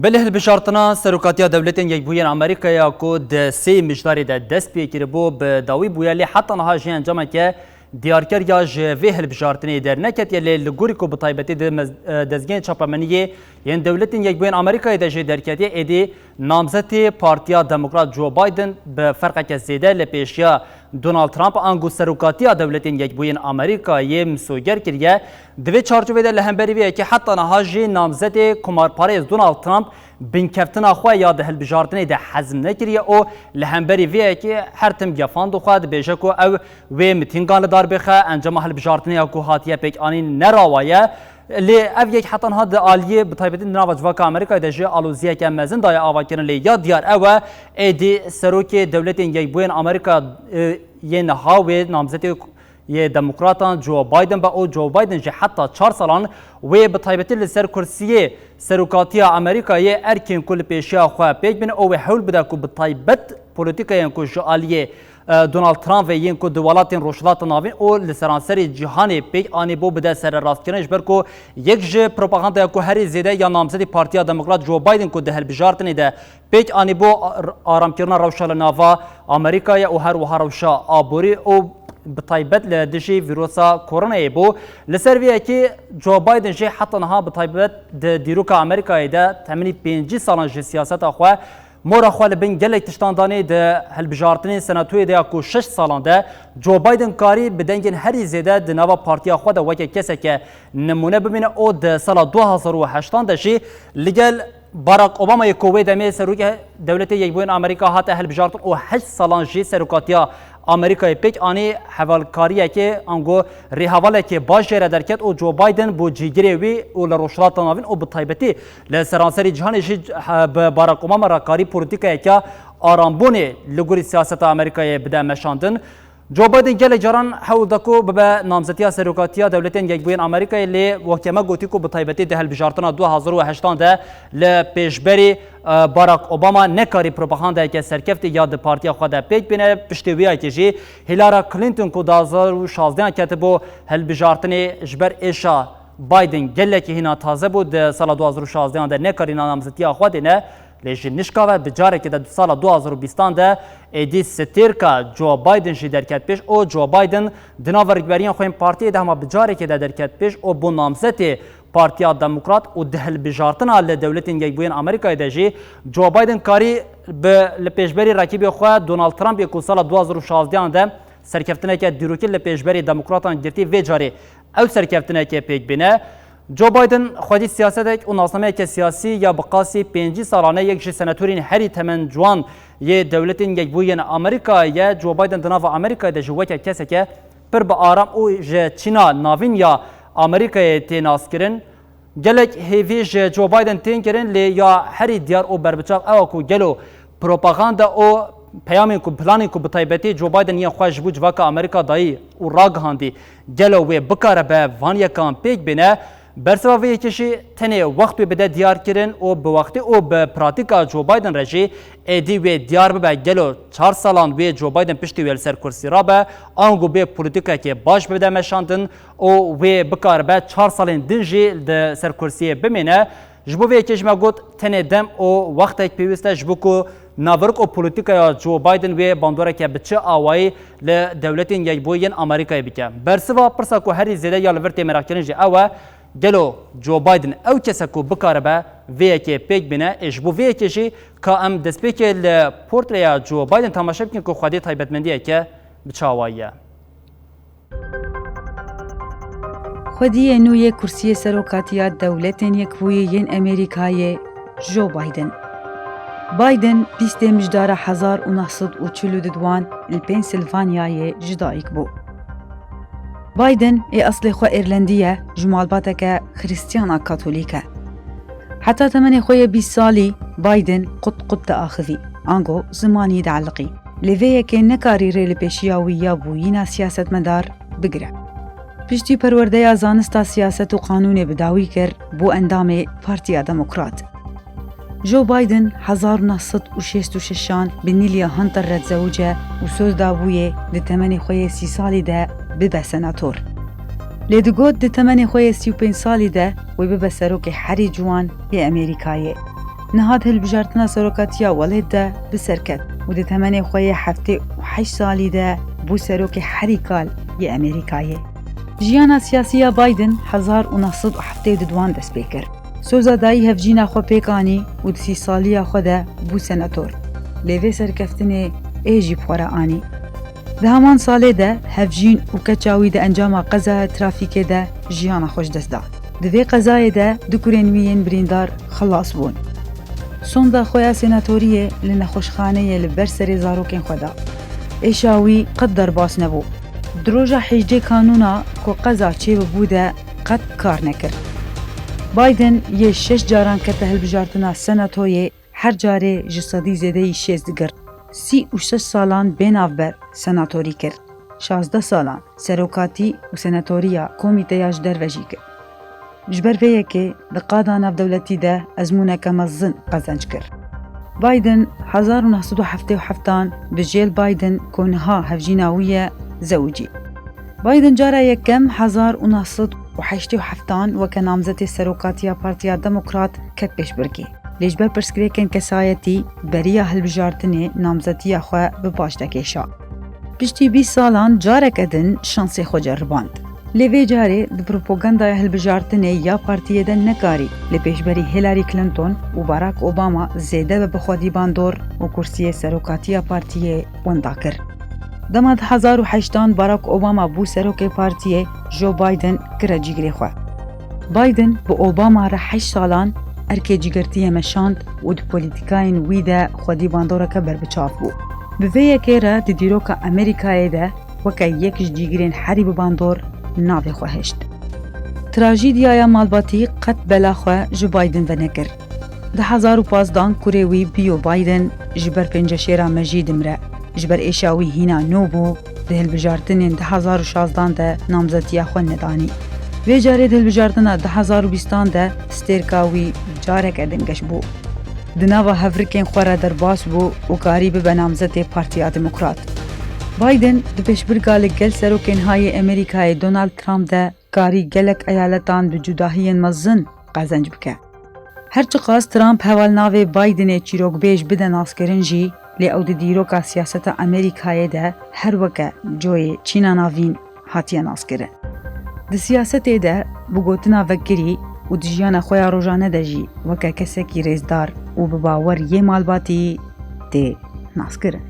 بله البشارتنا سروکاتیا دولتین یک بوین امریکا کو د سی مشداری د دست پیکر بو به داوی بویلی حتی نها جی انجام که دیارکر یا جوه البشارتنی در نکت یلی لگوری کو بطایبتی دزگین چاپمنیه یعنی دولتین یک بوین امریکا د جی درکتی ایدی نامزد پارتیا دموکرات جو بایدن به فرق که زیده لپیشیا دونالد ترامپ انگو سروکاتیا دولتین یک بوین امریکا ی مسوگر کریه دوی چارچوبه ده لهمبری وی که حتی نها جی نامزد کمارپاریز دونالد ترامپ بنکفتنا خواه یا ده البجارتنی ده حزم نکریه او لهمبری وی که هر تم گفان دو خواه بیشه که او وی متینگان دار بخه انجام البجارتنی اکو هاتیه پیک آنی نراوایه لی اف یک حتی ها ده آلیه بطایبتی ناو جواک امریکا ده جه آلوزیه که مزن دای آوا کرن لی یا دیار او ایدی سروک دولت یک بوین امریکا یه نهاوی نامزد یه دموکراتان جو بایدن با او جو بایدن جه حتی 4 سالان و بطایبتی لسر کرسیه سروکاتیا امریکا یه ارکین کل پیشیا خواه پیک بین او حول بده که بطایبت پولیتیکا ین که جعالیه دونالد ترامپ و ین که دوالاتین روشلات ناوین او لسرانسری جهانی پیک آنی بو بده سر راست کنش بر که یک جه پروپاگاندا که هری زیده یا نامزدی پارتیا دموکرات جو بایدن که ده هلبجارتنی ده پیک آنی بو آرام کردن روشال ناوا امریکا یا او هر و هر روشا آبوری او بطایبت لدشی ویروسا کرونا بو لسرویه که جو بایدن جه حتی نها بطایبت دیروکا امریکا ده تمنی 5 سالان جه سیاست آخواه مورا خواه لبین گلک تشتاندانی ده هلبجارتنی سناتوی ده اکو 6 سالان ده جو بایدن کاری بدنگین هری زیده ده نوا پارتیا خواه ده وکه کسی که نمونه ببینه او ده سال 2008 ده جی لگل باراک اوباما یکوی دمی سروک دولت یک بوین امریکا هات هلبجارتن او 8 سالان جی سروکاتیا امریکای پیک آنی حوالکاریه که انگو ریحواله که باش جره درکت او جو بایدن بو جیگری وی او لروشلات ناوین او بطایبتی لسرانسری جهانی جی باراک اوباما را کاری پولیتیکه که آرامبونه لگوری سیاست امریکای بده مشاندن جو بایدن گله جران حول دکو به نامزدی سروکاتیا دولتین یک بوین امریکای لی وقتما گوتی کو بطایبتی ده هلبجارتنا 2008 ده ل پیشبری باراک اوباما نکاری پروپاگاندا که سرکفت یاد پارتیا خود پیک بینه پشتویه که جی هیلارا کلینتون کو 2016 کتبو هلبجارتنی جبر ایشا بایدن گله که هینا تازه بود سال 2016 ده نکاری نامزدی خود نه لیجی نشکاوه بجاره که در سال 2020 ده ایدی ستیرکا جو بایدن جی درکت پیش او جو بایدن دناورگبریان خویم پارتی ده همه بجاره که درکت پیش او بو نامزد پارتیا دموکرات و ده هلبجارتنا لدولتین یک بوین امریکای ده جی جو بایدن کاری به لپیشبری رکیبی خواه دونالد ترامپ یکو سال 2016 ده سرکفتنه که دیروکی لپیشبری دموکراتان گرتی وی جاری او سرکفتنه که پیک بینه جو بایدن خودی سیاست یک و ناسنامه که سیاسی یا بقاسی 5 سالانه یک جی سناتورین هری تمن جوان یه دولتین یک بوین امریکا یا جو بایدن دناو امریکا ده جوه که کسی که پر با آرام او جه چینا ناوین یا امریکای تیناس کرن گلک هیویج جو بایدن تین کرن لی یا هری دیار او بربچاق او کو گلو پروپاگاندا او پیامی کو پلانی کو بتایبتی جو بایدن یا خوش بوج واکا امریکا دایی او راگ هاندی گلو و بکاره به وانیا کام پیک بینه برسوی کشی تنه وقت بده دیار کرن او به وقت او به پراتیکا جو بایدن رجی ایدی و دیار به گلو 4 سالان و جو بایدن پشتی ویل سر کرسی را به آنگو به پولیتیکا که باش بده مشاندن او و بکار به 4 سالین دنجی د سر کرسی بمینه جبو وی کش ما گوت تنه دم او وقت یک پیوسته جبو کو ناورک او پولیتیکا جو بایدن و باندوره که بچه آوایی ل دولتین یک بوین امریکای بکه برسوا پرسا کو هری زیده یا لورتی مراکنج او گلو جو بایدن او کسی که بکاره به وی که پیک بینه اشبو وی کشی که ام دست پیک پورتریا جو بایدن تماشا بکن که خودی تایبتمندیه که بچاواییه خودی نوی کرسی سروکاتیا دولتین یکوی ین امریکای جو بایدن بایدن پیست مجدار 1942 الپنسلفانیای جدایک بو بايدن اي اصلي خو ايرلنديه جمال باتك خريستيانا كاثوليكا حتى تمني خويا 20 سالي بايدن قد تاخذي انغو زماني دعلقي ليفيا كان نكاري ريل بيشياوية بوينا سياسة مدار بقرا بشتي پرورديا زانستا سياسة وقانون بداوي كر بو اندامي بارتيا ديمقراط جو بايدن 1966 بنيليا هانتر رد زوجة وسوز دابوية لتمني خويا 30 سالي ده ببا سناتور لدگود ده تمنی خوی 35 سالی ده و ببا سروک حری جوان یه امریکایه نهاد هلبژارتنا سەرۆکاتیە وەڵێت دا بسەرکەت و دە تەمەنێ خۆیە هەفتێ و 8 ساڵی دا بوو سەرۆکی هەری کال یە ئەمریکایە. ژیانە سیاسیە بایدن 1972 دەست پێ کرد. سۆزادایی هەفجینە خۆ پێکانی و 30 ساڵیە خۆدا بوو سەنەتۆر. لێوێ سەرکەفتنێ ئێژی بخۆرەئانی. لە هەمان ساڵێدا هەفژین و کەچاوی دە ئەنجامە قەزایە ترافیکێدا ژیانە خۆش دەستدا. دوێ قەزایەدا دوکورێن ویەن بریندار خلاص بوون. سۆندا خۆیان سێناتۆریە لە نەخۆشخانەیە لە بەر سەرێ زارۆکێن خۆدا. ئێشاوی قەت دەرباس نەبوو. درۆژە 18 کانونا کۆ قەزا چێ ببوودا قەت کار نەکرد. بایدن یە 6 جاران کەتە هەلبژارتنا سەناتۆیە هەر جارێ ji سەدی زێدەی 6 دگرت. 36 ساڵان بێناوبەر سەناتۆری کرد. 16 ساڵان سەرۆکاتی و سەناتۆریە کۆمیتەیاش دەرڤەژی کرد. ji ber vê yekê di qada navdewletî de ezmûneke mezin qezenc kir. Biden 1977 bi jêl Biden ku niha hevjîna wî ye zewicî. Biden cara yekem 1987 weke namzetê serokatiya Partiya Demokrat ket pêşbirkî. Lê ji ber pirsgirêkên kesayetî beriya hilbijartinê namzetiya xwe bi baş dekêşa. Piştî 20 salan careke din şansê xwe ceriband. Lê vê carê di propagandaya hilbijartinê ya partiyê de nekarî li pêşberî Hillary Clinton û Barack Obama zêde ve bixwedîbandor û kursiyê serokatiya partiyê wenda kir. Dema 2008 Barack Obama bû serokê partiyê Joe Biden kire cîgirê xwe. Biden bi Obama re 8 salan erkê cîgirtiyê meşand û di polîtîkayên wî de xwedîbandoreke berbiçav bû. Bi vê yekê re di dîroka Amerîkayê de weke yek ji cîgirên herî bibandor navê xwe heşt. Trajîdiyaya malbatî qet bela xwe ji Biden ve nekir. Di 2015 kurê wî Bio Biden ji ber pênceşêra mejî dimre. Ji ber êşa wî hîna nû bû di hilbijartinên 2016 de namzetiya xwe nedanî. Vê carê di hilbijartina 2020 de stêrka wî careke dingeş bû. Di nava hevrikên xwe re derbas bû û karî bibe namzetê Partiya Demokrat. Biden di pêşbirka li gel serokên hayê Amerîkayê Donald Trump de karî gelek eyaletan bi cudahiyên mezin qezenc bike. Her çi qas Trump hevalnavê Bidenê çîrokbêj bide naskirin jî lê ew di dîroka siyaseta Amerîkayê de her weke coyê Çîna navîn hatiye naskirin. Di siyasetê de bi gotina vekirî û di jiyana xwe ya rojane de jî weke kesekî rêzdar û bi bawer yê malbatî tê naskirin.